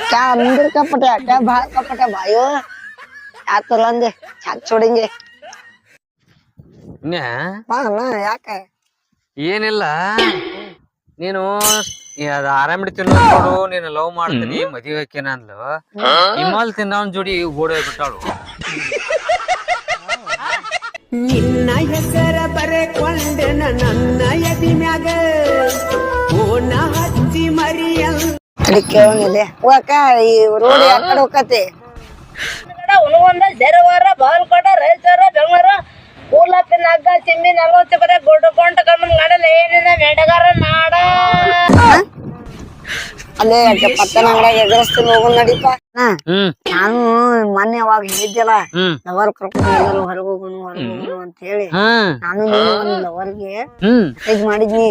क्या अंदर कपट है क्या बाहर कपट है भाइयों यार तो लंदे छाक छोड़ेंगे ना याके ಏನಿಲ್ಲ ನೀನು ಅದ ಆರಾಮಿಡ್ ತಿನ್ನೋಡು ನೀನು ಲವ್ ಮಾಡ್ತೀನಿ ಮದುವೆ ಹಾಕೇನ ಅಂದ್ಲು ಹಿಮಾಲ್ ತಿನ್ನವನ್ ಜೋಡಿ ಓಡೋಗ್ಬಿಟ್ಟಾಳು. ನಿನ್ನ ಹೆಸರ ಬರೆಕೊಂಡೆ ನನ್ನ ಎದಿ ಮ್ಯಾಗ ಓನ ಹಚ್ಚಿ ಮರಿಯಲ್ ಅದಕ್ಕೆ ಹೋಗಿದೆ ಹೋಗಕ್ಕ ಈ ರೋಡ್ ಆ ಕಡೆ ಹೋಗತ್ತೆ ಉಣಗೊಂಡ ಜರವಾರ ಬಾಲ್ಕೋಟ ರೈತರ ಬೆಂಗಳೂರ ಕೂಲತ್ತಿನ ಹಗ್ಗ ಚಿಮ್ಮಿ 40 ಬರೆ ಗೊಡ್ಕೊಂಡ ಕಣ್ಣು ಮಾಡಲ್ಲ ಏನಿನ ಮೆಡಗಾರ ನಾಡ ಅಲ್ಲೇ ಪತ್ತನ ಅಂಗಡಿಯಾಗ ಎಗರಸ್ತೀನಿ ಹೋಗೋಣ ನಡಿಪ ನಾನು ಮೊನ್ನೆ ಅವಾಗ ಹೇಳಿದ್ದೆಲ್ಲ ಲವರ್ ಕರ್ಕೊಂಡು ಎಲ್ಲರೂ ಹೊರಗೆ ಹೋಗೋಣ ಅಂತ ಹೇಳಿ ನಾನು ಲವರ್ಗೆ ಮೆಸೇಜ್ ಮಾಡಿದ್ನಿ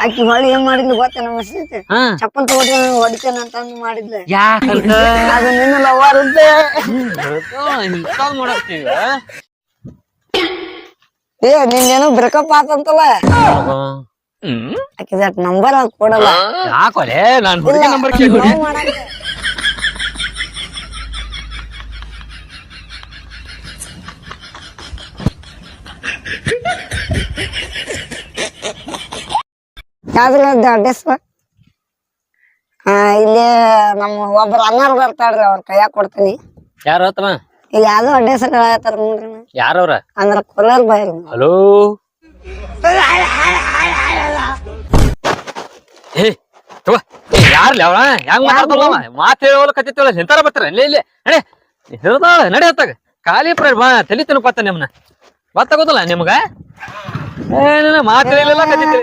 ಆಕಿ ಹೊಳ್ಳಿ ಏನ್ ಮಾಡಿದ್ಲು ಗೊತ್ತ ನಮ್ಮ ಮೆಸೇಜ್ ಚಪ್ಪಲ್ ತಗೊಂಡು ಹೊಡಿತೇನೆ ಅಂತ ಮಾಡಿದ್ಲು ಅದು ನಿನ್ನ ಲವರ್ ಇದ್ದೆ ಏ ನಿನ್ನೇನು ಬ್ರೇಕಪ್ ಆತಂತಲ್ಲ ಆಕಿ ದಟ್ ನಂಬರ್ ಕೊಡಲ್ಲ ಯಾಕೋಲೆ ನಾನು ಹುಡುಗಿ ನಂಬರ್ ಕೇಳಿ ಯಾವ್ದ್ರ ಅಡ್ರೆಸ್ ಇಲ್ಲಿ ನಮ್ಮ ಒಬ್ರು ಅನ್ನಾರು ಬರ್ತಾಳ್ರಿ ಅವ್ರ ಕೈಯಾಗ ಕೊಡ್ತೀನಿ. ಯಾರು ಆತಮ್ಮ ಇಲ್ಲಿ ಯಾವ್ದೋ ಅಡ್ರೆಸ್ ಹೇಳತ್ತಾರ ನೋಡ್ರಿ ಯಾರವ್ರ ಅಂದ್ರ ಕೊಲ್ಲರ್ ಬಾಯ್. ಹಲೋ ಯಾರ್ಲಿ ಅವ ಹೆಂಗ್ ಮಾತಾಡ್ತಾರ ಮಾತ್ ಹೇಳೋಲ್ಲ ಕತ್ತಿತ್ತಲ್ಲ ಎಂತಾರ ಬರ್ತಾರ ಇಲ್ಲಿ ಇಲ್ಲಿ ನಡೆ ಹೇಳ್ತಾಳ ನಡೆ ಹತ್ತಾಗ ಖಾಲಿ ಬಾ ತಲಿ ತಿನ್ಕೊತ ನಿಮ್ನ ಗೊತ್ತಾಗೋದಿಲ್ಲ ನಿಮ್ಗ ಮಾತ್ ಹೇಳಿಲ್ಲ ಕತ್ತಿತ್ತು